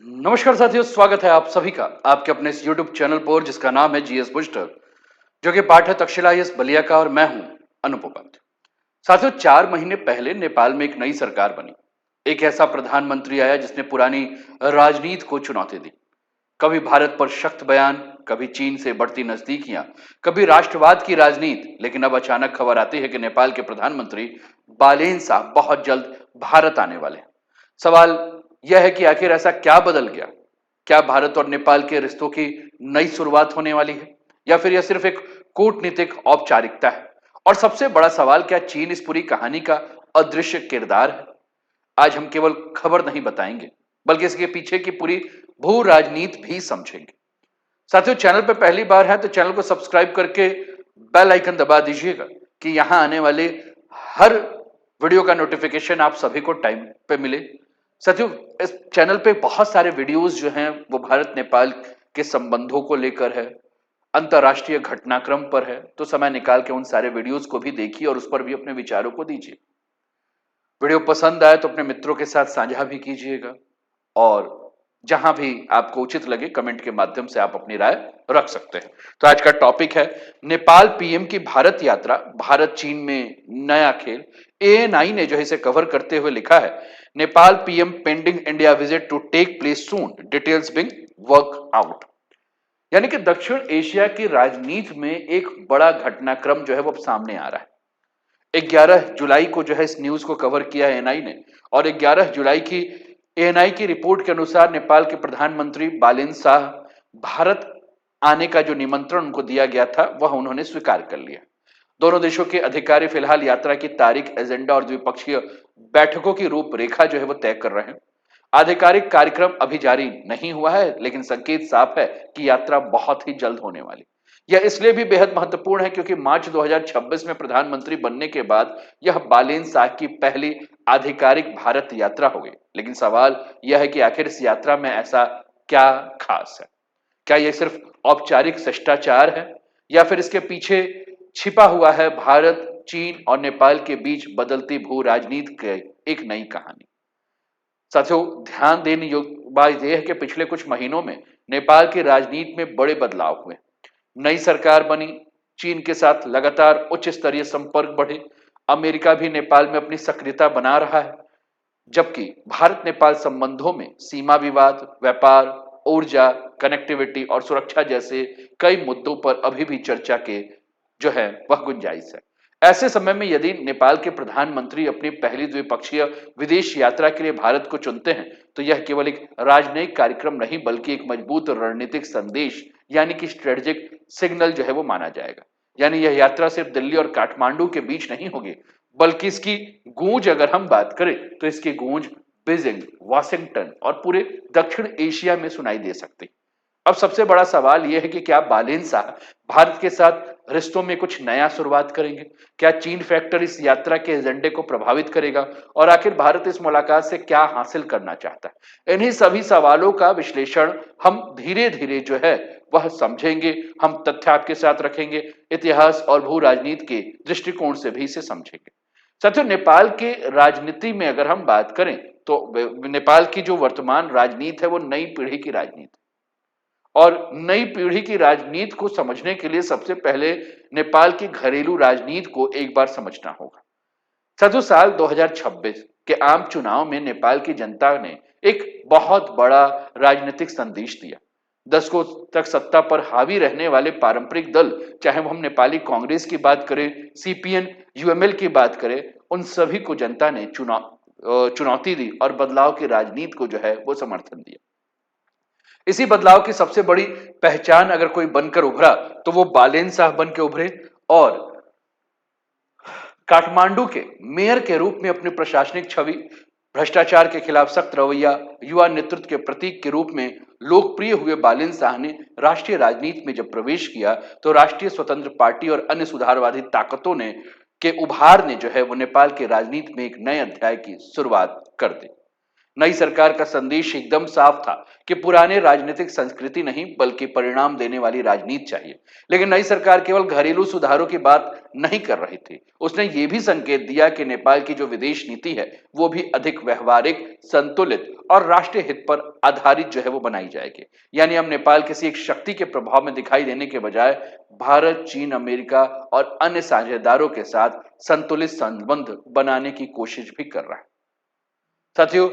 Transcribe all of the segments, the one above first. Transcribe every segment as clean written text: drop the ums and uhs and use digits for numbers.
नमस्कार साथियों, स्वागत है आप सभी का आपके अपने इस YouTube चैनल पर जिसका नाम है जीएस बूस्टर, जो कि पाठ है तक्षशिला एस बलिया का और मैं हूं अनुप उपाध्याय। साथियों, 4 महीने पहले नेपाल में एक नई सरकार बनी। एक ऐसा प्रधानमंत्री आया जिसने पुरानी राजनीति को चुनौती दी। कभी भारत पर सख्त बयान, कभी चीन से बढ़ती नजदीकियां, कभी राष्ट्रवाद की राजनीति। लेकिन अब अचानक खबर आती है कि नेपाल के प्रधानमंत्री बालेन शाह बहुत जल्द भारत आने वाले हैं। सवाल यह है कि आखिर ऐसा क्या बदल गया? क्या भारत और नेपाल के रिश्तों की नई शुरुआत होने वाली है, या फिर यह सिर्फ एक कूटनीतिक औपचारिकता है? और सबसे बड़ा सवाल, क्या चीन इस पूरी कहानी का अदृश्य किरदार है? आज हम केवल खबर नहीं बताएंगे, बल्कि इसके पीछे की पूरी भू राजनीति भी समझेंगे। साथियों, चैनल पर पहली बार है तो चैनल को सब्सक्राइब करके बेल आइकन दबा दीजिएगा कि यहां आने वाले हर वीडियो का नोटिफिकेशन आप सभी को टाइम पे मिले। साथियों, इस चैनल पे बहुत सारे वीडियोस जो हैं वो भारत नेपाल के संबंधों को लेकर है, अंतरराष्ट्रीय घटनाक्रम पर है। तो समय निकाल के उन सारे वीडियोस को भी देखिए और उस पर भी अपने विचारों को दीजिए। वीडियो पसंद आए तो अपने मित्रों के साथ साझा भी कीजिएगा, और जहां भी आपको उचित लगे कमेंट के माध्यम से आप अपनी राय रख सकते हैं। तो आज का टॉपिक है नेपाल पीएम की भारत यात्रा, भारत चीन में नया खेल। एएनआई ने जो है इसे कवर करते हुए लिखा है, Nepal PM pending India visit to take place soon, details being work out. यानी कि दक्षिण एशिया की राजनीति में एक बड़ा घटनाक्रम जो है वो अब सामने आ रहा है। 11 जुलाई को जो है इस न्यूज को कवर किया एएनआई ने, और 11 जुलाई की एएनआई की रिपोर्ट के अनुसार नेपाल के प्रधानमंत्री बालेन शाह भारत आने का जो निमंत्रण उनको दिया गया था वह उन्होंने स्वीकार कर लिया। दोनों देशों के अधिकारी फिलहाल यात्रा की तारीख, एजेंडा और द्विपक्षीय बैठकों की रूपरेखा जो है वो तय कर रहे हैं। आधिकारिक कार्यक्रम अभी जारी नहीं हुआ है, लेकिन संकेत साफ है कि यात्रा बहुत ही जल्द होने वाली। यह इसलिए भी बेहद महत्वपूर्ण है क्योंकि मार्च 2026 में प्रधानमंत्री बनने के बाद यह बालेन शाह की पहली आधिकारिक भारत यात्रा होगी। लेकिन सवाल यह है कि आखिर इस यात्रा में ऐसा क्या खास है? क्या यह सिर्फ औपचारिक शिष्टाचार है, या फिर इसके पीछे छिपा हुआ है भारत, चीन और नेपाल के बीच बदलती भू राजनीति की एक नई कहानी? साथियों, ध्यान देने योग्य बात यह है कि पिछले कुछ महीनों में नेपाल की राजनीति में बड़े बदलाव हुए। नई सरकार बनी, चीन के साथ लगातार उच्च स्तरीय संपर्क बढ़े, अमेरिका भी नेपाल में अपनी सक्रियता बना रहा है, जबकि भारत नेपाल संबंधों में सीमा विवाद, व्यापार, ऊर्जा, कनेक्टिविटी और सुरक्षा जैसे कई मुद्दों पर अभी भी चर्चा के जो है वह गुंजाइश है। ऐसे समय में यदि नेपाल के प्रधानमंत्री अपनी पहली द्विपक्षीय विदेश यात्रा के लिए भारत को चुनते हैं, तो यह केवल एक राजनयिक कार्यक्रम नहीं बल्कि एक मजबूत रणनीतिक संदेश, यानी कि स्ट्रेटेजिक सिग्नल जो है वो माना जाएगा। यानी यह यात्रा सिर्फ दिल्ली और काठमांडू के बीच नहीं होगी, बल्कि इसकी गूंज अगर हम बात करें तो इसकी गूंज बीजिंग, वाशिंगटन और पूरे दक्षिण एशिया में सुनाई दे सकती। अब सबसे बड़ा सवाल यह है कि क्या बालेन शाह भारत के साथ रिश्तों में कुछ नया शुरुआत करेंगे? क्या चीन फैक्टर इस यात्रा के एजेंडे को प्रभावित करेगा? और आखिर भारत इस मुलाकात से क्या हासिल करना चाहता है? इन्हीं सभी सवालों का विश्लेषण हम धीरे धीरे जो है वह समझेंगे। हम तथ्य आपके साथ रखेंगे, इतिहास और भू राजनीति के दृष्टिकोण से भी इसे समझेंगे। साथियों, नेपाल के राजनीति में अगर हम बात करें तो नेपाल की जो वर्तमान राजनीति है वो नई पीढ़ी की राजनीति, और नई पीढ़ी की राजनीति को समझने के लिए सबसे पहले नेपाल की घरेलू राजनीति को एक बार समझना होगा। साथियों, साल 2026 के आम चुनाव में नेपाल की जनता ने एक बहुत बड़ा राजनीतिक संदेश दिया। दशकों तक सत्ता पर हावी रहने वाले पारंपरिक दल, चाहे वो हम नेपाली कांग्रेस की बात करें, सीपीएन, यूएमएल की बात करें, उन सभी को जनता ने चुनौती दी और बदलाव की राजनीति को जो है वो समर्थन दिया। इसी बदलाव की सबसे बड़ी पहचान अगर कोई बनकर उभरा तो वो बालेन शाह बन के उभरे, और काठमांडू के मेयर के रूप में अपनी प्रशासनिक छवि, भ्रष्टाचार के खिलाफ सख्त रवैया, युवा नेतृत्व के प्रतीक के रूप में लोकप्रिय हुए बालेन शाह ने राष्ट्रीय राजनीति में जब प्रवेश किया तो राष्ट्रीय स्वतंत्र पार्टी और अन्य सुधारवादी ताकतों ने के उभार ने जो है वो नेपाल के राजनीति में एक नए अध्याय की शुरुआत कर दी। नई सरकार का संदेश एकदम साफ था कि पुराने राजनीतिक संस्कृति नहीं बल्कि परिणाम देने वाली राजनीति चाहिए। लेकिन नई सरकार केवल घरेलू सुधारों की बात नहीं कर रही थी, उसने ये भी संकेत दिया कि नेपाल की जो विदेश नीति है वो भी अधिक व्यवहारिक, संतुलित और राष्ट्रीय हित पर आधारित जो है वो बनाई जाएगी। यानी अब नेपाल किसी एक शक्ति के प्रभाव में दिखाई देने के बजाय भारत, चीन, अमेरिका और अन्य साझेदारों के साथ संतुलित संबंध बनाने की कोशिश भी कर रहा है। साथियों,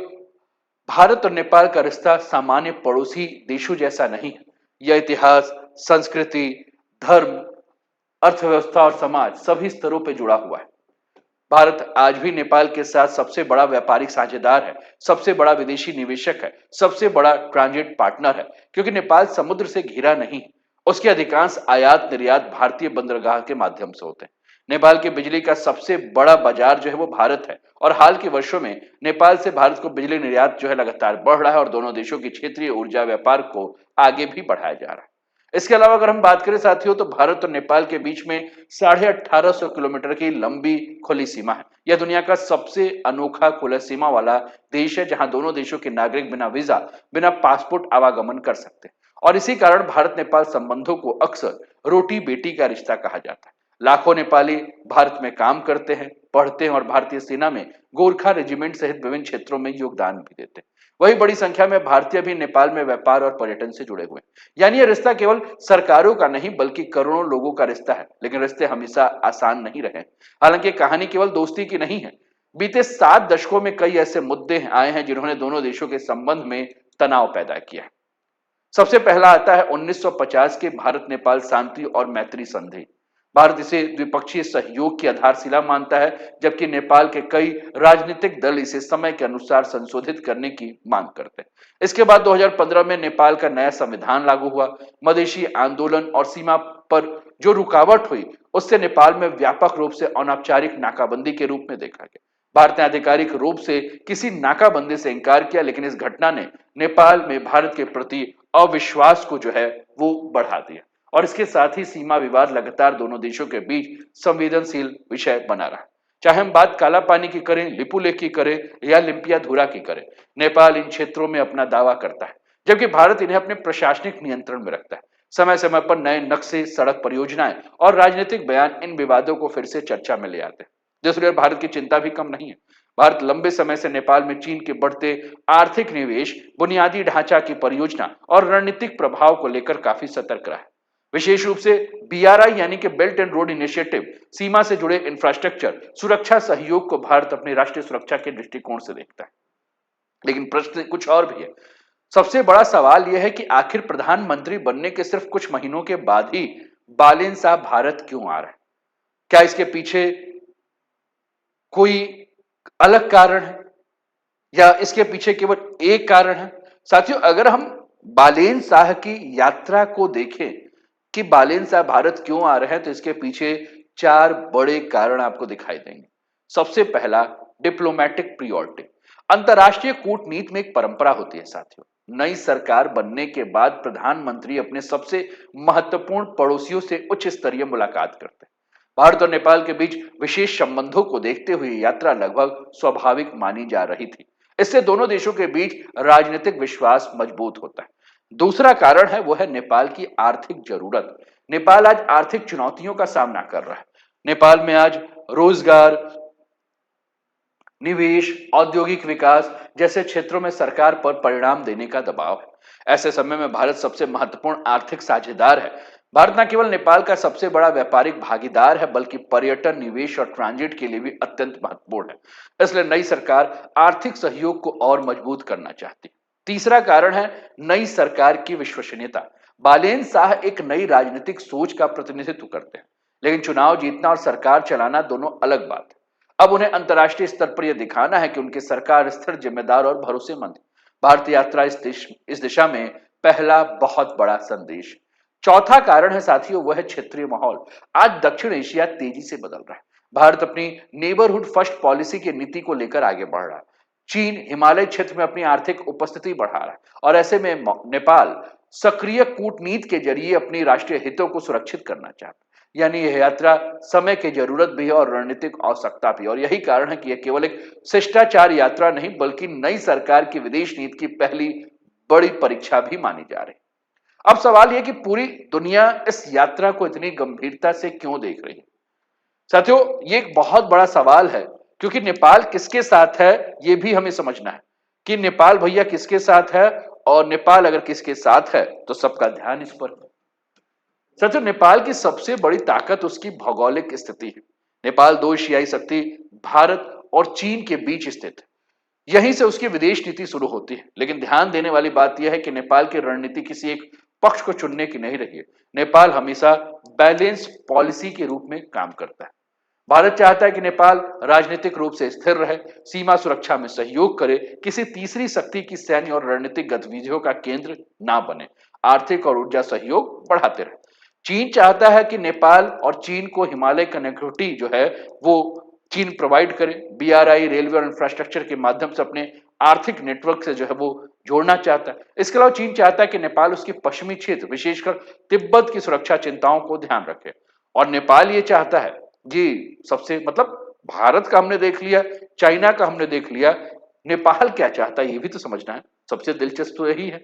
भारत और नेपाल का रिश्ता सामान्य पड़ोसी देशों जैसा नहीं है। यह इतिहास, संस्कृति, धर्म, अर्थव्यवस्था और समाज सभी स्तरों पर जुड़ा हुआ है। भारत आज भी नेपाल के साथ सबसे बड़ा व्यापारिक साझेदार है, सबसे बड़ा विदेशी निवेशक है, सबसे बड़ा ट्रांजिट पार्टनर है, क्योंकि नेपाल समुद्र से घिरा नहीं है। उसके अधिकांश आयात निर्यात भारतीय बंदरगाह के माध्यम से होते हैं। नेपाल की बिजली का सबसे बड़ा बाजार जो है वो भारत है और हाल के वर्षों में नेपाल से भारत को बिजली निर्यात जो है लगातार बढ़ रहा है और दोनों देशों की क्षेत्रीय ऊर्जा व्यापार को आगे भी बढ़ाया जा रहा है। इसके अलावा अगर हम बात करें साथियों, तो भारत और नेपाल के बीच में 1850 किलोमीटर की लंबी खुली सीमा है। यह दुनिया का सबसे अनोखा खुला सीमा वाला देश है जहां दोनों देशों के नागरिक बिना वीजा, बिना पासपोर्ट आवागमन कर सकते हैं। और इसी कारण भारत नेपाल संबंधों को अक्सर रोटी बेटी का रिश्ता कहा जाता है। लाखों नेपाली भारत में काम करते हैं, पढ़ते हैं और भारतीय सेना में गोरखा रेजिमेंट सहित विभिन्न क्षेत्रों में योगदान भी देते हैं। वही बड़ी संख्या में भारतीय भी नेपाल में व्यापार और पर्यटन से जुड़े हुए हैं। यानी यह रिश्ता केवल सरकारों का नहीं बल्कि करोड़ों लोगों का रिश्ता है। लेकिन रिश्ते हमेशा आसान नहीं रहे। हालांकि कहानी केवल दोस्ती की नहीं है। बीते 7 दशकों में कई ऐसे मुद्दे आए हैं जिन्होंने दोनों देशों के संबंध में तनाव पैदा किया। सबसे पहला आता है 1950 के भारत नेपाल शांति और मैत्री संधि। भारत इसे द्विपक्षीय सहयोग की आधारशिला मानता है, जबकि नेपाल के कई राजनीतिक दल इसे समय के अनुसार संशोधित करने की मांग करते हैं। इसके बाद 2015 में नेपाल का नया संविधान लागू हुआ। मधेशी आंदोलन और सीमा पर जो रुकावट हुई उससे नेपाल में व्यापक रूप से अनौपचारिक नाकाबंदी के रूप में देखा गया। भारत ने आधिकारिक रूप से किसी नाकाबंदी से इनकार किया, लेकिन इस घटना ने नेपाल में भारत के प्रति अविश्वास को जो है वो बढ़ा दिया और इसके साथ ही सीमा विवाद लगातार दोनों देशों के बीच संवेदनशील विषय बना रहा। चाहे हम बात काला पानी की करें, लिपुलेख की करें या लिम्पियाधुरा की करें, नेपाल इन क्षेत्रों में अपना दावा करता है, जबकि भारत इन्हें अपने प्रशासनिक नियंत्रण में रखता है। समय समय पर नए नक्शे, सड़क परियोजनाएं और राजनीतिक बयान इन विवादों को फिर से चर्चा में ले आते हैं। दूसरी ओर भारत की चिंता भी कम नहीं है। भारत लंबे समय से नेपाल में चीन के बढ़ते आर्थिक निवेश, बुनियादी ढांचा की परियोजना और रणनीतिक प्रभाव को लेकर काफी सतर्क रहा है। विशेष रूप से बीआरआई यानी कि बेल्ट एंड रोड इनिशिएटिव, सीमा से जुड़े इंफ्रास्ट्रक्चर, सुरक्षा सहयोग को भारत अपनी राष्ट्रीय सुरक्षा के दृष्टिकोण से देखता है। लेकिन प्रश्न कुछ और भी है। सबसे बड़ा सवाल यह है कि आखिर प्रधानमंत्री बनने के सिर्फ कुछ महीनों के बाद ही बालेन साहब भारत क्यों आ रहे हैं? क्या इसके पीछे कोई अलग कारण है या इसके पीछे केवल एक कारण है? साथियों, अगर हम बालेन शाह की यात्रा को देखें कि बालेन शाह भारत क्यों आ रहे हैं, तो इसके पीछे 4 बड़े कारण आपको दिखाई देंगे। सबसे पहला, डिप्लोमेटिक प्रियोरिटी। अंतरराष्ट्रीय कूटनीति में एक परंपरा होती है साथियों। नई सरकार बनने के बाद प्रधानमंत्री अपने सबसे महत्वपूर्ण पड़ोसियों से उच्च स्तरीय मुलाकात करते हैं। भारत और नेपाल के बीच विशेष संबंधों को देखते हुए यात्रा लगभग स्वाभाविक मानी जा रही थी। इससे दोनों देशों के बीच राजनीतिक विश्वास मजबूत होता है। दूसरा कारण है वो है नेपाल की आर्थिक जरूरत। नेपाल आज आर्थिक चुनौतियों का सामना कर रहा है। नेपाल में आज रोजगार, निवेश, औद्योगिक विकास जैसे क्षेत्रों में सरकार पर परिणाम देने का दबाव है। ऐसे समय में भारत सबसे महत्वपूर्ण आर्थिक साझेदार है। भारत न केवल नेपाल का सबसे बड़ा व्यापारिक भागीदार है बल्कि पर्यटन, निवेश और ट्रांजिट के लिए भी अत्यंत महत्वपूर्ण है। इसलिए नई सरकार आर्थिक सहयोग को और मजबूत करना चाहती है। तीसरा कारण है नई सरकार की विश्वसनीयता। बालेन शाह एक नई राजनीतिक सोच का प्रतिनिधित्व करते हैं, लेकिन चुनाव जीतना और सरकार चलाना दोनों अलग बात है। अब उन्हें अंतर्राष्ट्रीय स्तर पर यह दिखाना है कि उनकी सरकार स्थिर, जिम्मेदार और भरोसेमंद है। भारतीय यात्रा इस दिशा में पहला बहुत बड़ा संदेश। चौथा कारण है साथियों, वह है क्षेत्रीय माहौल। आज दक्षिण एशिया तेजी से बदल रहा है। भारत अपनी नेबरहुड फर्स्ट पॉलिसी की नीति को लेकर आगे बढ़ रहा है। चीन हिमालय क्षेत्र में अपनी आर्थिक उपस्थिति बढ़ा रहा है और ऐसे में नेपाल सक्रिय कूटनीति के जरिए अपनी राष्ट्रीय हितों को सुरक्षित करना चाहता है। यानी यह यात्रा समय की जरूरत भी है और रणनीतिक आवश्यकता भी, और यही कारण है कि यह केवल एक शिष्टाचार यात्रा नहीं बल्कि नई सरकार की विदेश नीति की पहली बड़ी परीक्षा भी मानी जा रही है। अब सवाल यह कि पूरी दुनिया इस यात्रा को इतनी गंभीरता से क्यों देख रही है। साथियों, ये एक बहुत बड़ा सवाल है, क्योंकि नेपाल किसके साथ है ये भी हमें समझना है कि नेपाल भैया किसके साथ है, और नेपाल अगर किसके साथ है तो सबका ध्यान इस पर है। साथियों, नेपाल की सबसे बड़ी ताकत उसकी भौगोलिक स्थिति है। नेपाल दो एशियाई शक्ति भारत और चीन के बीच स्थित है। यहीं से उसकी विदेश नीति शुरू होती है। लेकिन ध्यान देने वाली बात यह है कि नेपाल की रणनीति किसी एक पक्ष को चुनने की नहीं रही है। नेपाल हमेशा बैलेंस पॉलिसी के रूप में काम करता है। भारत चाहता है कि नेपाल राजनीतिक रूप से स्थिर रहे, सीमा सुरक्षा में सहयोग करे, किसी तीसरी शक्ति की सैन्य और रणनीतिक गतिविधियों का केंद्र ना बने, आर्थिक और ऊर्जा सहयोग बढ़ाते रहे। चीन चाहता है कि नेपाल और चीन को हिमालय कनेक्टिविटी जो है वो चीन प्रोवाइड करे, बीआरआई रेलवे और इंफ्रास्ट्रक्चर के माध्यम से अपने आर्थिक नेटवर्क से जो है वो जोड़ना चाहता है। इसके अलावा चीन चाहता है कि नेपाल उसके पश्चिमी क्षेत्र विशेषकर तिब्बत की सुरक्षा चिंताओं को ध्यान रखे, और नेपाल ये चाहता है जी सबसे मतलब भारत का हमने देख लिया, चाइना का हमने देख लिया, नेपाल क्या चाहता है ये भी तो समझना है। सबसे दिलचस्प तो यही है।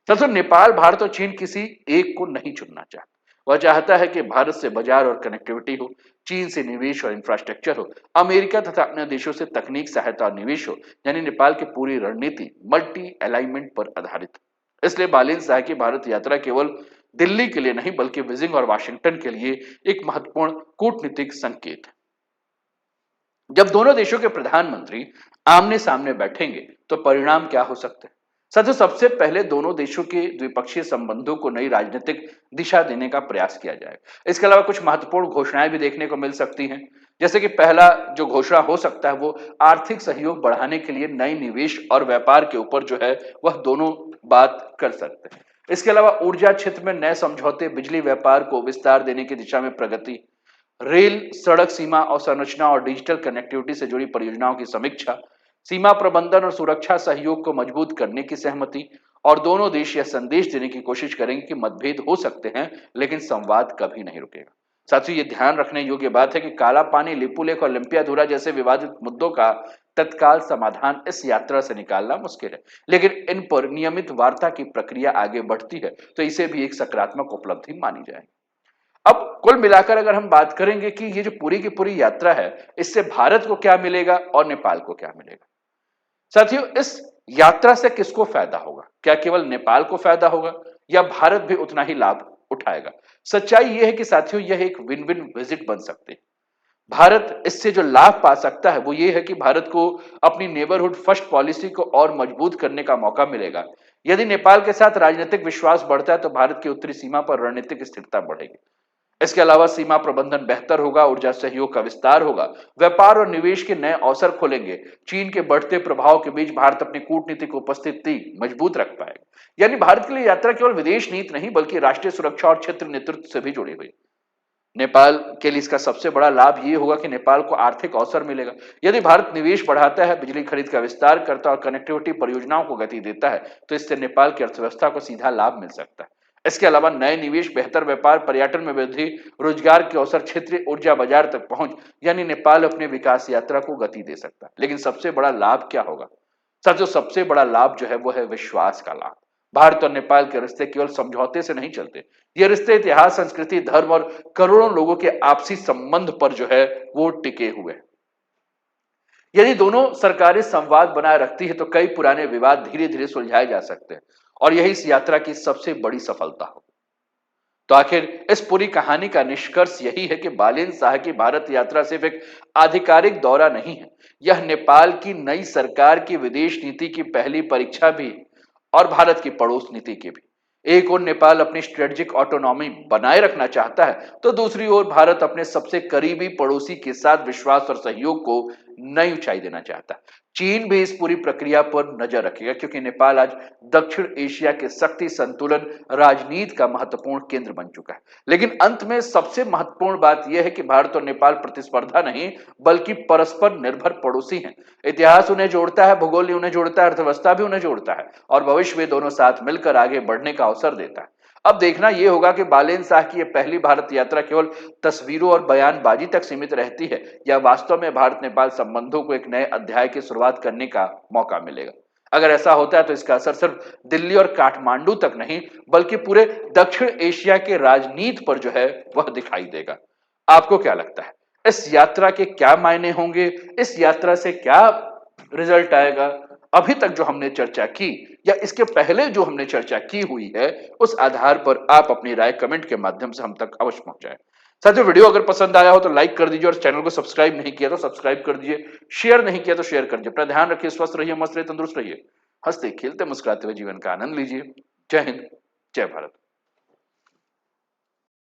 तो नेपाल भारत और चीन किसी एक को नहीं चुनना चाहता। वह चाहता है कि भारत से बाजार और कनेक्टिविटी हो, चीन से निवेश और इंफ्रास्ट्रक्चर हो, अमेरिका तथा अन्य देशों से तकनीक सहायता और निवेश हो। यानी नेपाल की पूरी रणनीति मल्टी अलाइनमेंट पर आधारित है। इसलिए बालिन शाह की भारत यात्रा केवल दिल्ली के लिए नहीं बल्कि बीजिंग और वाशिंगटन के लिए एक महत्वपूर्ण कूटनीतिक संकेत है। जब दोनों देशों के प्रधानमंत्री आमने सामने बैठेंगे तो परिणाम क्या हो सकते हैं। साथियों, सबसे पहले दोनों देशों के द्विपक्षीय संबंधों को नई राजनीतिक दिशा देने का प्रयास किया जाएगा। इसके अलावा कुछ महत्वपूर्ण घोषणाएं भी देखने को मिल सकती हैं। जैसे कि पहला जो घोषणा हो सकता है वो आर्थिक सहयोग बढ़ाने के लिए नई निवेश और व्यापार के ऊपर जो है वह दोनों बात कर सकते हैं। इसके अलावा ऊर्जा क्षेत्र में नए समझौते, बिजली व्यापार को विस्तार देने की दिशा में प्रगति, रेल, सड़क सीमा और संरचना और डिजिटल कनेक्टिविटी से जुड़ी परियोजनाओं की समीक्षा, सीमा प्रबंधन और सुरक्षा सहयोग को मजबूत करने की सहमति, और दोनों देश यह संदेश देने की कोशिश करेंगे कि मतभेद हो सकते हैं लेकिन संवाद कभी नहीं रुकेगा। साथियों, ये ध्यान रखने योग्य बात है कि काला पानी, लिपुलेख और लिम्पियाधुरा जैसे विवादित मुद्दों का तत्काल समाधान इस यात्रा से निकालना मुश्किल है, लेकिन इन पर नियमित वार्ता की प्रक्रिया आगे बढ़ती है तो इसे भी एक सकारात्मक उपलब्धि मानी जाएगी। अब कुल मिलाकर अगर हम बात करेंगे कि ये जो पूरी की पूरी यात्रा है इससे भारत को क्या मिलेगा और नेपाल को क्या मिलेगा। साथियों, इस यात्रा से किसको फायदा होगा? क्या केवल नेपाल को फायदा होगा या भारत भी उतना ही लाभ उठाएगा? सच्चाई यह है कि साथियों यह एक विन विन विजिट बन सकती है। भारत इससे जो लाभ पा सकता है वो ये है कि भारत को अपनी नेबरहुड फर्स्ट पॉलिसी को और मजबूत करने का मौका मिलेगा। यदि नेपाल के साथ राजनीतिक विश्वास बढ़ता है तो भारत की उत्तरी सीमा पर रणनीतिक स्थिरता बढ़ेगी। इसके अलावा सीमा प्रबंधन बेहतर होगा, ऊर्जा सहयोग का विस्तार होगा, व्यापार और निवेश के नए अवसर खुलेंगे। चीन के बढ़ते प्रभाव के बीच भारत अपनी कूटनीतिक उपस्थिति मजबूत रख पाएगा। यानी भारत के लिए यात्रा केवल विदेश नीति नहीं बल्कि राष्ट्रीय सुरक्षा और क्षेत्र नेतृत्व से भी जुड़ी हुई। नेपाल के लिए इसका सबसे बड़ा लाभ ये होगा कि नेपाल को आर्थिक अवसर मिलेगा। यदि भारत निवेश बढ़ाता है, बिजली खरीद का विस्तार करता है और कनेक्टिविटी परियोजनाओं को गति देता है तो इससे नेपाल की अर्थव्यवस्था को सीधा लाभ मिल सकता है। इसके अलावा नए निवेश, बेहतर व्यापार, पर्यटन में वृद्धि, रोजगार के अवसर, क्षेत्रीय ऊर्जा बाजार तक पहुंच, यानी नेपाल अपने विकास यात्रा को गति दे सकता है। लेकिन सबसे बड़ा लाभ क्या होगा? साथियों, सबसे बड़ा लाभ जो है वो है विश्वास का लाभ। भारत और नेपाल के रिश्ते केवल समझौते से नहीं चलते। ये रिश्ते इतिहास, संस्कृति, धर्म और करोड़ों लोगों के आपसी संबंध पर जो है वो टिके हुए हैं। यदि दोनों सरकारें संवाद बनाए रखती है तो कई पुराने विवाद धीरे धीरे सुलझाए जा सकते हैं, और यही इस यात्रा की सबसे बड़ी सफलता हो। तो आखिर इस पूरी कहानी का निष्कर्ष यही है कि बालेन शाह की भारत यात्रा सिर्फ एक आधिकारिक दौरा नहीं है, यह नेपाल की नई सरकार की विदेश नीति की पहली परीक्षा भी, और भारत की पड़ोस नीति की भी। एक ओर नेपाल अपनी स्ट्रेटेजिक ऑटोनॉमी बनाए रखना चाहता है तो दूसरी ओर भारत अपने सबसे करीबी पड़ोसी के साथ विश्वास और सहयोग को नई ऊंचाई देना चाहता है। चीन भी इस पूरी प्रक्रिया पर नजर रखेगा क्योंकि नेपाल आज दक्षिण एशिया के शक्ति संतुलन राजनीति का महत्वपूर्ण केंद्र बन चुका है। लेकिन अंत में सबसे महत्वपूर्ण बात यह है कि भारत और नेपाल प्रतिस्पर्धा नहीं बल्कि परस्पर निर्भर पड़ोसी हैं। इतिहास उन्हें जोड़ता है, भूगोल उन्हें जोड़ता है, अर्थव्यवस्था भी उन्हें जोड़ता है, और भविष्य में दोनों साथ मिलकर आगे बढ़ने का अवसर देता है। अब देखना यह होगा कि बालेन शाह की यह पहली भारत यात्रा केवल तस्वीरों और बयानबाजी तक सीमित रहती है या वास्तव में भारत नेपाल संबंधों को एक नए अध्याय की शुरुआत करने का मौका मिलेगा। अगर ऐसा होता है तो इसका असर सिर्फ दिल्ली और काठमांडू तक नहीं बल्कि पूरे दक्षिण एशिया के राजनीति पर जो है वह दिखाई देगा। आपको क्या लगता है, इस यात्रा के क्या मायने होंगे, इस यात्रा से क्या रिजल्ट आएगा? अभी तक जो हमने चर्चा की या इसके पहले जो हमने चर्चा की हुई है, उस आधार पर आप अपनी राय कमेंट के माध्यम से हम तक अवश्य पहुंचाएं। साथियों, वीडियो अगर पसंद आया हो तो लाइक कर दीजिए और चैनल को सब्सक्राइब नहीं किया तो सब्सक्राइब कर दीजिए, शेयर नहीं किया तो शेयर कर दीजिए। अपना ध्यान रखिए, स्वस्थ रहिए, मस्त रहिए, तंदुरुस्त रहिए, हंसते खेलते मुस्कुराते हुए जीवन का आनंद लीजिए। जय हिंद, जय भारत।